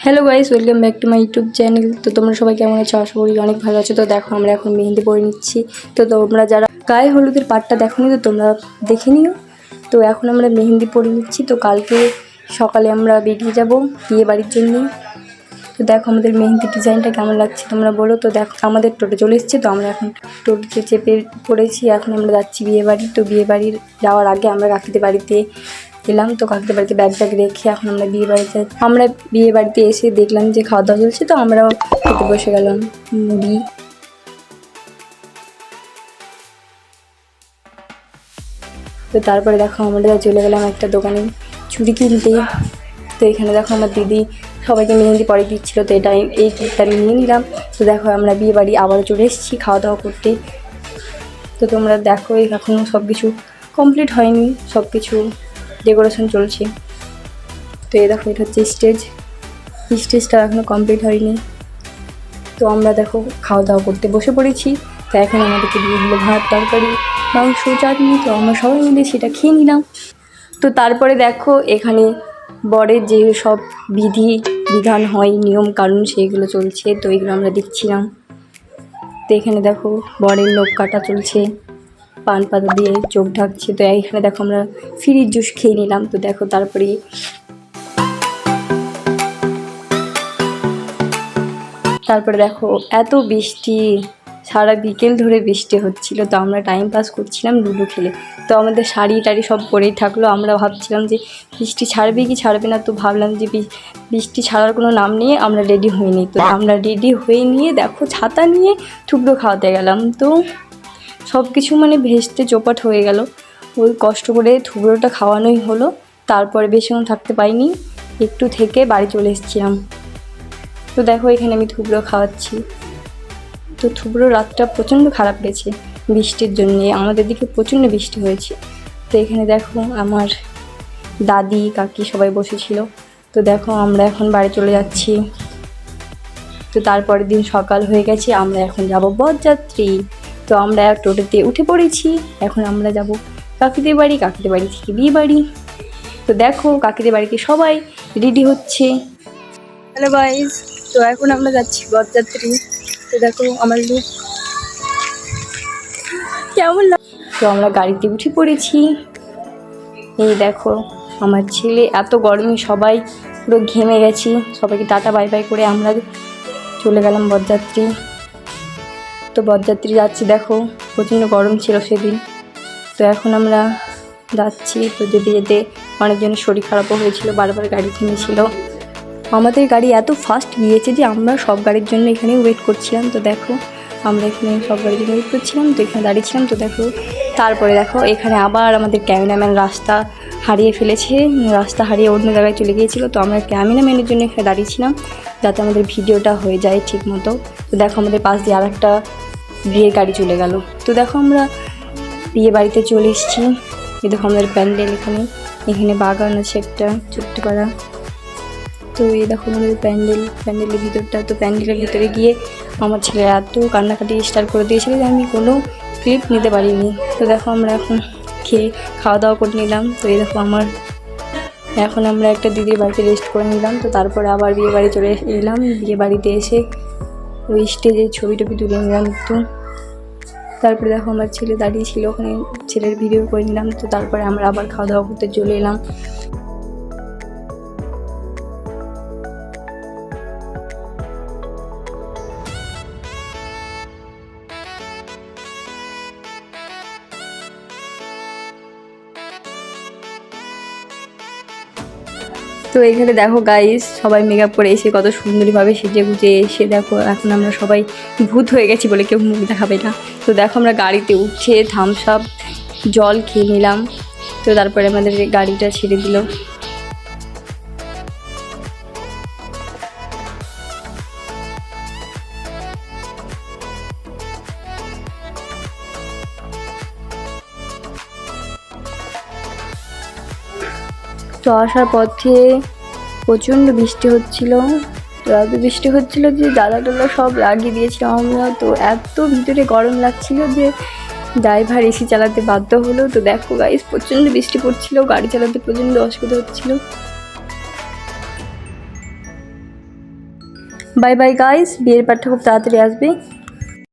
Hello guys, welcome back to my YouTube channel. তো তোমরা সবাই কেমন আছো? আশা করি অনেক ভালো আছো। তো দেখো আমরা এখন মেহেন্দি পরে নিচ্ছি। তো তোমরা যারা গায়ে হলুদের পাটটা দেখোনি তো তোমরা দেখে নিও। তো এখন আমরা মেহেন্দি পরে নিচ্ছি। তো কালকে সকালে আমরা বেরিয়ে যাব বিয়ে বাড়ির জন্য। তো দেখো আমাদের মেহেন্দি ডিজাইনটা কেমন লাগছে তোমরা বলো। তো দেখো আমাদের টোটো চলে এসেছে। তো আমরা এখন টোটোতে চেপে পড়েছি। এখন আমরা যাচ্ছি বিয়ে বাড়ি। তো বিয়ে বাড়ির যাওয়ার আগে আমরা কাকিদের বাড়িতে এলাম। তো কাকিদের বাড়িতে ব্যাগ রেখে এখন আমরা বিয়ে বাড়িতে এসে দেখলাম যে খাওয়া দাওয়া চলছে। তো আমরাও খেতে বসে গেলাম মুড়ি। তো তারপরে দেখো আমরা চলে গেলাম একটা দোকানে চুড়ি কিনতে। তো এখানে দেখো আমার দিদি সবাইকে মেহেন্দি পরে দিচ্ছিলো। তো এই ক্লিপটা আমি নিয়ে নিলাম। তো দেখো আমরা বিয়ে বাড়ি আবারও চলে এসেছি খাওয়া দাওয়া করতে। তো তোমরা দেখো এখনও সব কিছু কমপ্লিট হয়নি, সব কিছু ডেকোরেশন চলছে। তো এই দেখো এটা হচ্ছে স্টেজটা এখনও কমপ্লিট হয়নি। তো আমরা দেখো খাওয়া দাওয়া করতে বসে পড়েছি। তো এখন আমাদেরকে দিয়ে দিল ভাত, তরকারি, মাংস, চাটনি। তো আমরা সবাই মিলে সেটা খেয়ে নিলাম। তো তারপরে দেখো এখানে বরের যে সব বিধান হয়, নিয়ম কানুন, সেইগুলো চলছে। তো এইগুলো আমরা দেখছিলাম। তো এখানে দেখো বরের নখ কাটা চলছে, পান পাতা দিয়ে চোখ ঢাকছে। তো এখানে দেখো আমরা ফ্রিজ জুস খেয়ে নিলাম। তো দেখো তারপরে দেখো এত বৃষ্টি, সারা বিকেল ধরে বৃষ্টি হচ্ছিল। তো আমরা টাইম পাস করছিলাম লুডো খেলে। তো আমাদের শাড়ি টাড়ি সব পরেই থাকলো। আমরা ভাবছিলাম যে বৃষ্টি ছাড়বে কি ছাড়বে না। তো ভাবলাম যে বৃষ্টি ছাড়ার কোনো নাম নিয়ে আমরা রেডি হয়ে নিই। তো আমরা রেডি হয়ে নিয়ে দেখো ছাতা নিয়ে থুবড়ো খাওয়াতে গেলাম। তো সব কিছু মানে ভেস্তে চোপাট হয়ে গেল। ওই কষ্ট করে থুবড়োটা খাওয়ানোই হলো। তারপরে বেশিক্ষণ থাকতে পাইনি, একটু থেকে বাড়ি চলে এসেছিলাম। তো দেখো এখানে আমি থুবড়ো খাওয়াচ্ছি। তো থুবড়ো রাতটা প্রচণ্ড খারাপ গেছে বৃষ্টির জন্যে। আমাদের দিকে প্রচণ্ড বৃষ্টি হয়েছে। তো এখানে দেখো আমার দাদি কাকি সবাই বসেছিল। তো দেখো আমরা এখন বাড়ি চলে যাচ্ছি। তো তারপরের দিন সকাল হয়ে গেছে, আমরা এখন যাব বরযাত্রী। তো আমরা টোটোতে উঠে পড়েছি। এখন আমরা যাব কাকিদের বাড়ি থেকে বিয়ে বাড়ি। তো দেখো কাকিদের বাড়িতে সবাই রেডি হচ্ছে। হ্যালো গাইস, তো এখন আমরা যাচ্ছি বরযাত্রী। তো দেখো আমার লুক কেমন লাগে। তো আমরা গাড়িতে উঠে পড়েছি। এই দেখো আমার ছেলে, এত গরমে সবাই পুরো ঘেমে গেছি। সবাইকে টাটা বাই বাই করে আমরা চলে গেলাম বরযাত্রী। তো বরযাত্রী যাচ্ছি, দেখো প্রচণ্ড গরম ছিল সেদিন। তো এখন আমরা যাচ্ছি। তো যেতে যেতে অনেকজনের শরীর খারাপও হয়েছিল, বারবার গাড়ি থেমেছিল। আমাদের গাড়ি এত ফাস্ট গিয়েছে যে আমরা সব গাড়ির জন্য এখানে ওয়েট করছিলাম। তো দেখো আমরা এখানে সব গাড়ির জন্য ওয়েট করছিলাম। তো এখানে দাঁড়িয়েছিলাম। তো দেখো তারপরে দেখো এখানে আবার আমাদের ক্যামেরাম্যান রাস্তা হারিয়ে ফেলেছে, রাস্তা হারিয়ে অন্য জায়গায় চলে গিয়েছিলো। তো আমরা ক্যামেরাম্যানের জন্য এখানে দাঁড়িয়েছিলাম যাতে আমাদের ভিডিওটা হয়ে যায় ঠিক মতো। তো দেখো আমাদের পাশ দিয়ে আরেকটা বিয়ের গাড়ি চলে গেল। তো দেখো আমরা বিয়ে বাড়িতে চলে এসেছি। এই দেখো আমাদের প্যান্ডেল, এখানে বাগান আছে একটা ছোট্ট পাড়া। তো এই দেখো আমাদের প্যান্ডেলের ভিতরটা। তো প্যান্ডেলের ভিতরে গিয়ে আমার ছেলে এত কান্নাকাটি স্টার্ট করে দিয়েছিল যে আমি কোনো ক্লিপ নিতে পারিনি। তো দেখো আমরা এখন খাওয়া দাওয়া করে নিলাম। তো এই দেখো এখন আমরা একটা দিদির বাড়িতে রেস্ট করে নিলাম। তো তারপরে আবার বিয়ে বাড়ি চলে এলাম। বিয়ে বাড়িতে এসে ওই স্টেজে ছবি টবি তুলে নিলাম একটু। তারপরে দেখো আমার ছেলে দাঁড়িয়ে ছিল, ওখানে ছেলের ভিডিও করে নিলাম। তো তারপরে আমরা আবার খাওয়া দাওয়া করতে চলে এলাম। তো এখানে দেখো গাইস সবাই মেকআপ করে এসে কত সুন্দরভাবে সেজে গুজে এসে দেখো এখন আমরা সবাই ভূত হয়ে গেছি বলে কেউ মুখ দেখাবে না। তো দেখো আমরা গাড়িতে উঠে থামস আপ জল খেয়ে নিলাম। তো তারপরে আমাদের গাড়িটা ছেড়ে দিল। তো আসার পথে প্রচণ্ড বৃষ্টি হচ্ছিল। তো এত বৃষ্টি হচ্ছিল যে জ্বালা টোলা সব লাগিয়ে দিয়েছিলাম আমরা। তো এত ভিতরে গরম লাগছিল যে ড্রাইভার এসি চালাতে বাধ্য হলো। তো দেখো গাইস প্রচণ্ড বৃষ্টি পড়ছিল, গাড়ি চালাতে প্রচণ্ড অসুবিধা হচ্ছিল। বাই বাই গাইস, বিয়ের পার্টটা খুব তাড়াতাড়ি আসবে।